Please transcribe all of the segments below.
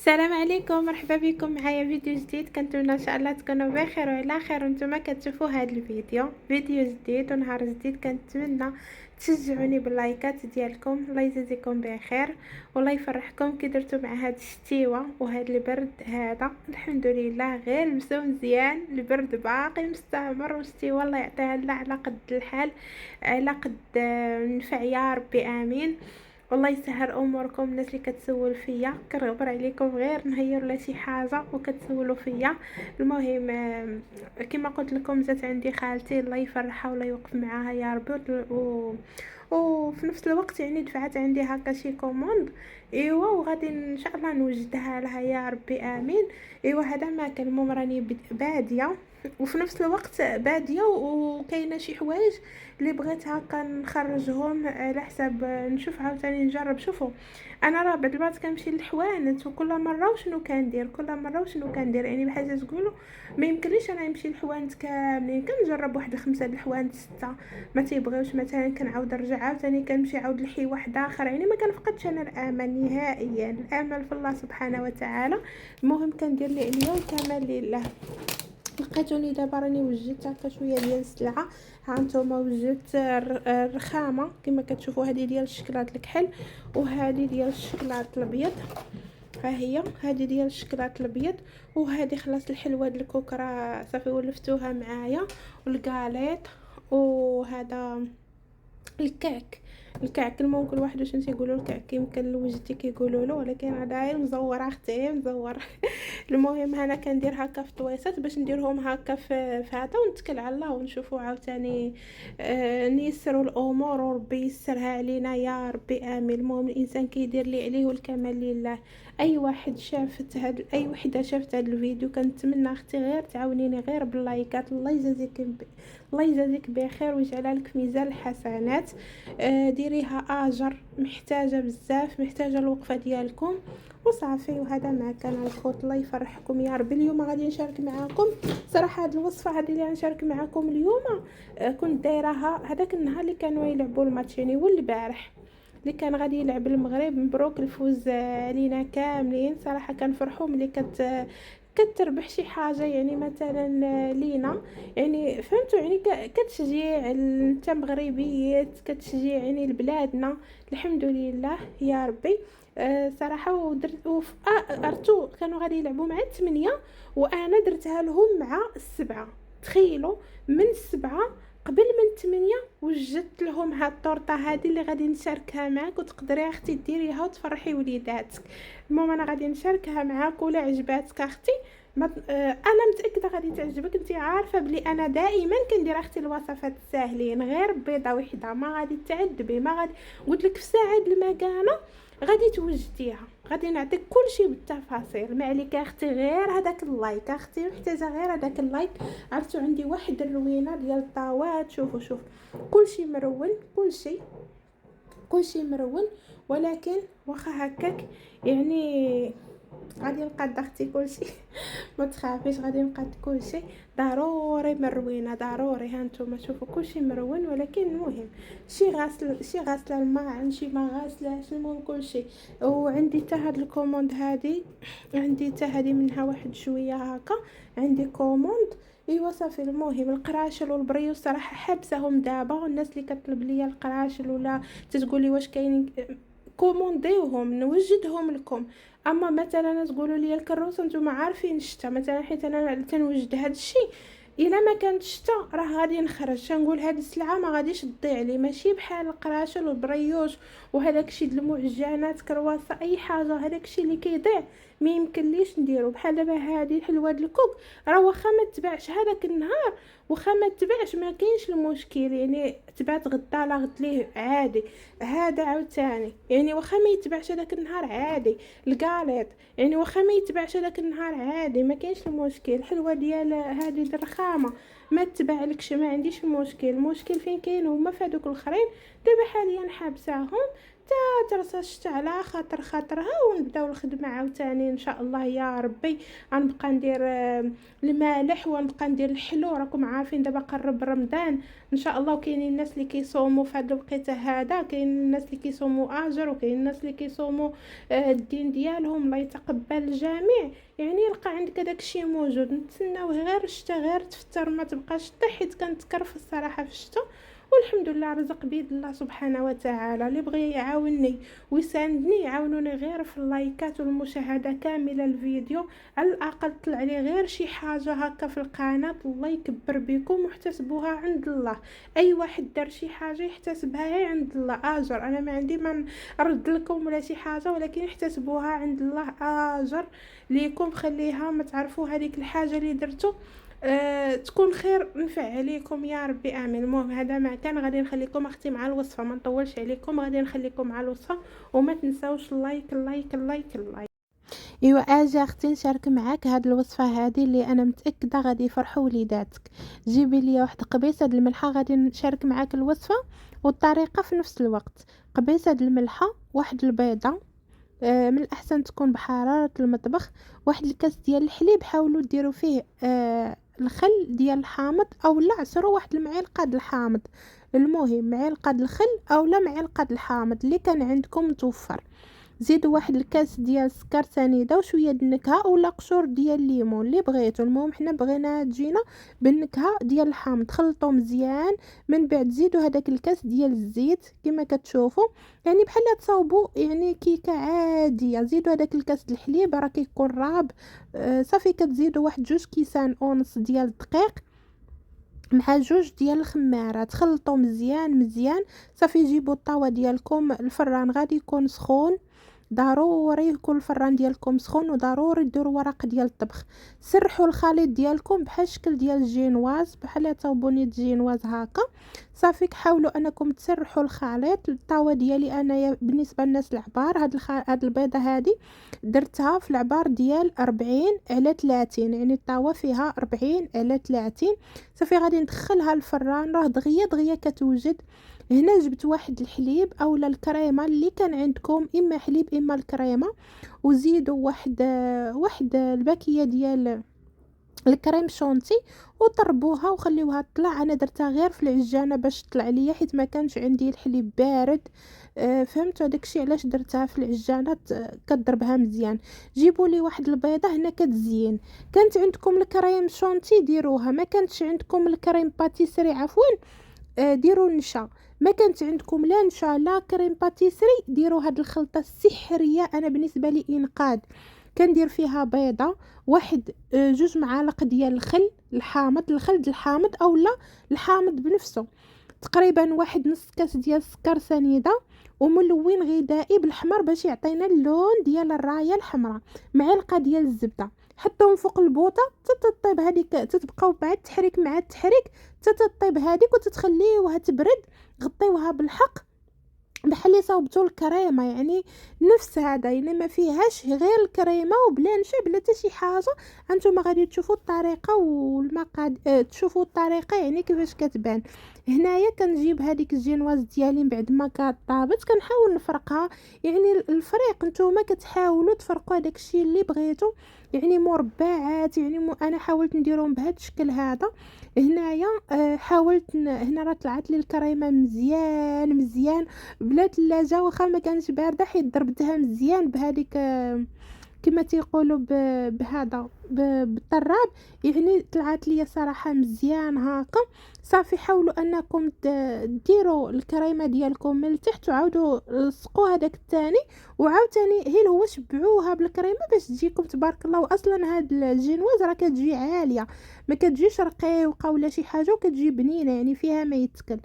السلام عليكم، مرحبا بكم معايا فيديو جديد. كنتمنى ان شاء الله تكونوا بخير وعلى خير وانتم كتشوفوا هذا الفيديو. فيديو جديد ونهار جديد. كنتمنى تشجعوني باللايكات ديالكم. الله يجازيكم بخير والله يفرحكم كي درتوا مع هذا الشتيوه وهذا البرد هذا. الحمد لله غير لبسوا مزيان، البرد باقي مستمر والشتيوه الله يعطيها لنا على قد الحال، على قد النفع يا ربي امين. والله يسهل اموركم. الناس اللي كتسول فيا كنغبر عليكم غير نهير ولا شي حاجه وكتسولوا فيا. المهم كما قلت لكم جات عندي خالتي الله يفرحها ولا يوقف معاها يا ربي وفي نفس الوقت يعني دفعت عندي هكا شي كوموند. ايوا وغادي ان شاء الله نوجدها لها يا ربي امين. ايوا هذا ما كان. المهم راني باديه وفي نفس الوقت باديه وكاينه شي حوايج اللي بغيت هكا نخرجهم على حساب نشوف عاوتاني نجرب. شوفوا انا راه بعد البعض كنمشي للحوانت وكل مره وشنو كندير يعني بحال تقولوا ما يمكنليش انا نمشي للحوانت كاملين. كنجرب واحد 5 د الحوانت 6 ما تيبغيوش مثلا كنعاود نرجع عاوتاني كنمشي عاود لحي واحد اخر. يعني ما كنفقدش انا الامل نهائيا، الامل في الله سبحانه وتعالى. المهم كندير اللي عليا والكمال لله. لقيتوني دابا راني وجدت هكا شويه ديال السلعه. ها نتوما وجدت الرخامه كما كتشوفوا، هذه ديال الشكلاط الكحل وهذه ديال الشكلاط الابيض. ها هي هذه ديال الشكلاط الابيض وهذه خلاص الحلوه د الكوكرا صافي ولفتوها معايا والكاليط. وهذا الكعك المهم كل واحد واش تيقولوا الكعك، يمكن لوجدتي كيقولوا له، ولكن هذا مزور اختي مزور. المهم انا كندير هكا في طويصات باش نديرهم هكا في هذا ونتكل على الله ونشوفوا عاوتاني نيسروا الامور وربي يسرها علينا يا ربي امين. المهم الانسان كيدير اللي عليه والكمال لله. اي وحده شافت هذا الفيديو كنتمنى اختي غير تعاونيني غير باللايكات. الله يجازيك بخير ويجعلها لك في ميزان الحسنات. ديريها اجر، محتاجه بزاف، محتاجه الوقفه ديالكم وصافي. وهذا ما كان الخوت. الله يفرحكم يا ربي. اليوم غادي نشارك معكم صراحه هذه الوصفه هذه اللي غنشارك معكم اليوم. كنت دايرها هذاك النهار اللي كانوا يلعبوا الماتش يعني والبارح اللي كان غادي يلعب المغرب. مبروك الفوز علينا كاملين. صراحه كنفرحوا ملي كتربح شي حاجه يعني مثلا لينا، يعني فهمتوا يعني كتشجيع انت مغربيات، كتشجيع يعني لبلادنا. الحمد لله يا ربي. صراحه ودرت ارتو كانوا غادي يلعبوا مع 8 وانا درتها لهم مع 7. تخيلوا من 7 قبل من 8 وجدت لهم هاد الطورطه هذه اللي غادي نشاركها معك وتقدري اختي ديريها وتفرحي وليداتك. المهم انا غادي نشاركها معاك ولا عجباتك اختي انا متاكده غادي تعجبك. انت عارفه بلي انا دائما كندير اختي الوصفات الساهلين، غير بيضه وحده ما غادي تعذبي ما غادي. قلت لك في ساعه المكانه غادي توجديها، غادي نعطيك كل شيء بالتفاصيل. ما عليك اختي غير هذاك اللايك اختي، محتاجه غير هذاك اللايك. عرفتوا عندي واحد الروينه ديال الطاوات. شوفوا كل شيء مرون، كل شيء مرون. ولكن واخا هكاك يعني غادي نقاد اختي كلشي. ما تخافيش غادي نقاد كلشي ضروري مروينه ضروري. ها نتوما شوفوا كلشي مرون، ولكن المهم شي غاسله الماء شي ما غاسلاش. المهم كلشي. وعندي حتى هاد الكوموند هادي، عندي حتى هادي منها واحد شويه هكا عندي كوموند. ايوا صافي. المهم القراشل والبريو صراحه حبسهم دابا، والناس اللي كطلب ليا القراشل ولا تتقولي واش كاين كومونديوهم نوجدهم لكم. اما مثلا تقولوا لي الكروسه نتوما عارفين الشتا مثلا، حيت انا تنوجد هذا الشيء الا ما كانت الشتا راه غادي نخرج تنقول هذه السلعه ما غاديش تضيع لي. ماشي بحال القراشل والبريوش وهذاك الشيء د المعجنات كرواسه اي حاجه هذاك الشيء اللي كيضيع ما يمكنليش نديرو. بحال دابا هذه الحلوه د الكوك راه واخا ما تباعش هذاك النهار واخا ما تباعش ما كاينش المشكل، يعني تبات غدا لا غد ليه عادي. هذا عاوتاني يعني واخا ما يتباعش هذاك النهار عادي. الكاليط يعني واخا ما يتباعش هذاك النهار عادي ما كاينش المشكل. الحلوه ديال هذه الرخامه ما تباعلكش ما عنديش المشكل. المشكل فين كاين هما في هذوك الاخرين. دابا حاليا حابساهم ترسى الشتا على خاطرها، ونبداو الخدمه عاوتاني ان شاء الله يا ربي. غنبقى ندير المالح، ونبقى ندير الحلو. راكم عارفين دابا قرب رمضان ان شاء الله، وكاينين الناس اللي كيصوموا في هذا الوقيته هذا، كاين الناس اللي كيصوموا اجر، وكاين الناس اللي كيصوموا الدين ديالهم. الله يتقبل الجميع. يعني يلقى عندك داك الشيء موجود. نتسناو غير الشتا غير تفتر، ما تبقاش حتى حيت كنتكرف الصراحه في الشتا. والحمد لله رزق بيد الله سبحانه وتعالى. اللي بغى يعاونني ويساندني يعاونوني غير في اللايكات والمشاهده كامله الفيديو. على الاقل طلع لي غير شي حاجه هكا في القناه، الله يكبر بكم واحتسبوها عند الله. اي واحد دار شي حاجه يحتسبها هي عند الله اجر. انا ما عندي ما نرد لكم ولا شي حاجه، ولكن احتسبوها عند الله اجر ليكم. خليها ما تعرفوا هذيك الحاجه اللي درتو تكون خير نفع عليكم يا ربي امين. المهم هذا ما كان. غادي نخليكم اختي مع الوصفه، ما نطولش عليكم. غادي نخليكم مع الوصفه، وما تنساوش اللايك اللايك اللايك اللايك. ايوا اجي اختي نشارك معاك هاد الوصفه هذه اللي انا متاكده غادي يفرحوا وليداتك. جيبي لي واحد قبيصه د الملحه. غادي نشارك معاك الوصفه والطريقه في نفس الوقت. قبيصه د الملحه، واحد البيضه، من الاحسن تكون بحراره المطبخ، واحد الكاس ديال الحليب. حاولوا ديروا فيه الخل ديال الحامض، او لا عصروا واحد المعلقه د الحامض. المهم معلقه د الخل او لا معلقه د الحامض اللي كان عندكم متوفر. زيدوا واحد الكاس ديال السكر سنيده وشويه د النكهه، ولا قشور ديال الليمون اللي بغيتو. المهم حنا بغينا تجينا بالنكهه ديال الحامض. خلطوا مزيان، من بعد زيدوا هذاك الكاس ديال الزيت كما كتشوفوا، يعني بحال تصاوبوا يعني كيكه عاديه. زيدوا هذاك الكاس د الحليب راه كيكون راب. صافي كتزيدوا واحد 2.5 كيسان ديال الدقيق مع 2 ديال الخمارات. خلطوا مزيان مزيان. صافي جيبوا الطاوه ديالكم، الفران غادي يكون سخون، ضروري يكون الفران ديالكم سخون، وضروري ديروا ورق ديال الطبخ. سرحوا الخليط ديالكم بحال الشكل ديال الجينواز، بحال طوبونيه الجينواز هكا. صافي حاولوا انكم تسرحوا الخليط. الطاوه ديالي انايا بالنسبه للناس العبار، هاد البيضه هذه درتها في العبار ديال 40/30، يعني الطاوه فيها 40/30. صافي غادي ندخلها الفران، راه دغيا دغيا كتوجد. هنا جبت واحد الحليب اولا الكريمه اللي كان عندكم، اما حليب اما الكريمه، وزيدوا واحد الباكيه ديال الكريم شونتي، وطربوها وخليوها تطلع. انا درتها غير في العجانه باش تطلع ليا، حيت ما كانش عندي الحليب بارد. فهمتوا داكشي علاش درتها في العجانه. كتضربها مزيان. جيبوا لي واحد البيضه هنا كتزين. كانت عندكم الكريم شونتي ديروها، ما كانتش عندكم الكريم باتيسري عفوا ديروا النشا. ما كانت عندكم لا نشا لا كريم باتيسري، ديروا هاد الخلطه السحريه. انا بالنسبه لي انقاذ. كندير فيها بيضه، واحد 2 معالق ديال الخل الحامض، الخل الحامض او لا الحامض بنفسه، تقريبا واحد نص كاس ديال السكر سنيده، وملون غذائي بالحمر باش يعطينا اللون ديال الرايه الحمراء، معلقه ديال الزبده. حطوهم فوق البوطه تطيب هذيك، تتبقاو بعد التحريك مع التحريك تطيب هذيك، وتتخليوها تبرد. غطيوها بالحق بحال اللي صاوبتوا الكريمه، يعني نفس هذا، يعني ما فيهاش غير الكريمه وبلا نشا بلا حتى شي حاجه. انتم غادي تشوفوا الطريقه تشوفوا الطريقه يعني كيفاش كتبان. هنايا كنجيب هذيك الجينواز ديالي بعد ما كطابت، كنحاول نفرقها. يعني الفريق نتوما كتحاولوا تفرقوا هذاك الشيء اللي بغيتوا، يعني مربعات. يعني انا حاولت نديرهم بهذا الشكل هذا. هنايا حاولت هنا راه طلعت لي الكريمه مزيان مزيان بلا ثلاجه، واخا ما كانش بارده، حيت ضربتها مزيان بهذيك كما تيقولوا بهذا بالطراب. يعني طلعت لي صراحه مزيان هكا. صافي حاولوا انكم ديروا الكريمه ديالكم من التحت، وعاودوا لصقوا هذاك الثاني، وعاوتاني هي هو شبعوها بالكريمه باش تجيكم تبارك الله. واصلا هاد الجينواز راه كتجي عاليه، ما كتجيش رقيقه ولا شي حاجه، وكتجي بنينه يعني فيها ما يتكل.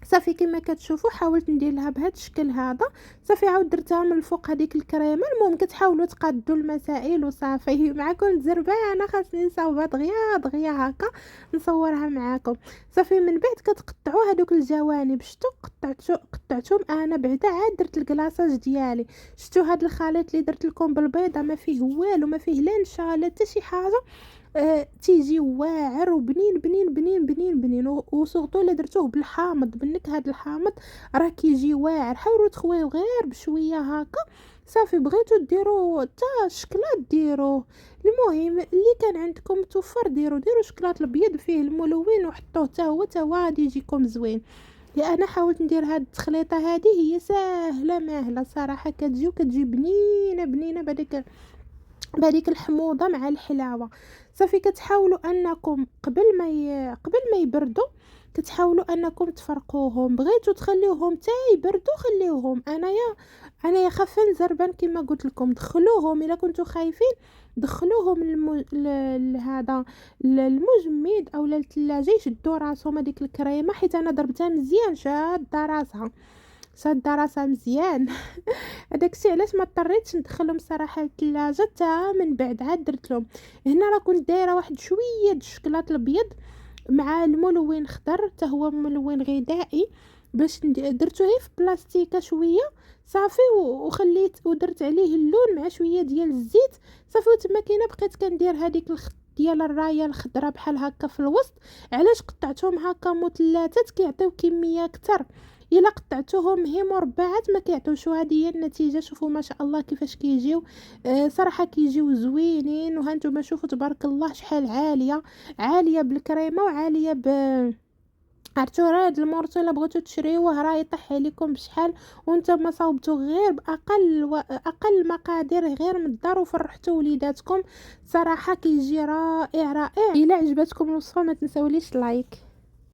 صافي كما كتشوفوا حاولت ندير لها بهذا الشكل هذا. صافي عاود درتها من الفوق هذيك الكريمه. المهم كتحاولوا تقادوا المسائل وصافي. معكم زربانه خاصني نصاوبها دغيا دغيا هكا نصورها معاكم. صافي من بعد كتقطعوا هذوك الجوانب. شتو قطعتهم انا بعدا عاد درت الكلاصاج ديالي. شتو هذا الخليط اللي درت لكم بالبيضه ما فيه والو، ما فيه لا نشا لا حتى شي حاجه. تيجي واعر وبنين بنين بنين بنين بنين، وسورتو الا درتوه بالحامض، بالنكهه د الحامض راه كيجي واعر. حاولوا تخويو غير بشويه هكا صافي. بغيتو ديروا تا الشكلاط ديروه. المهم اللي كان عندكم متوفر ديروا شكلاط الابيض فيه الملون وحطوه تا هو غادي يجيكم زوين. انا حاولت ندير هاد التخليطه هذه، هي ساهله ماهله صراحه، كتجي بنينه بنينه بهذيك الحموضه مع الحلاوه. صافي كتحاولوا انكم قبل ما يبردوا كتحاولوا انكم تفرقوهم. بغيتوا تخليوهم تا يبردوا خليوهم. انايا خافه نزربان كما قلت لكم. دخلوهم الا كنتوا خايفين، دخلوهم هذا المجمد او الثلاجه يشدوا راسهم هذيك الكريمه، حيت انا ضربتها مزيان شاد راسها مزيان. هذاك الشيء علاش ما اضطريتش ندخلهم صراحه للثلاجه. تا من بعد عاد درت لهم. هنا راه كنت دايره واحد شويه د الشكلاط الابيض مع الملون خضر، حتى هو ملون غذائي، باش درتو غير في بلاستيكه شويه صافي، وخليت ودرت عليه اللون مع شويه ديال الزيت صافي. وتما كاينه بقيت كندير هذيك ديال الرايه الخضراء بحال هكا في الوسط. علاش قطعتهم هكا مثلثات؟ كيعطيو كميه اكثر. الا قطعتوهم هي مربعات ما كيعطيوش. هذه هي النتيجه. شوفوا ما شاء الله كيفاش كيجيو. صراحه كيجيو زوينين. وهانتوما شوفوا تبارك الله شحال عاليه بالكريمه وعاليه عرفتوا راه هاد المورطو الا بغيتو تشريوه راه يطيح عليكم بشحال، وانتم صاوبتو غير باقل اقل مقادير غير من الدار وفرحتوا وليداتكم. صراحه كيجي رائع رائع. الا عجبتكم الوصفه ما تنساوليش لايك.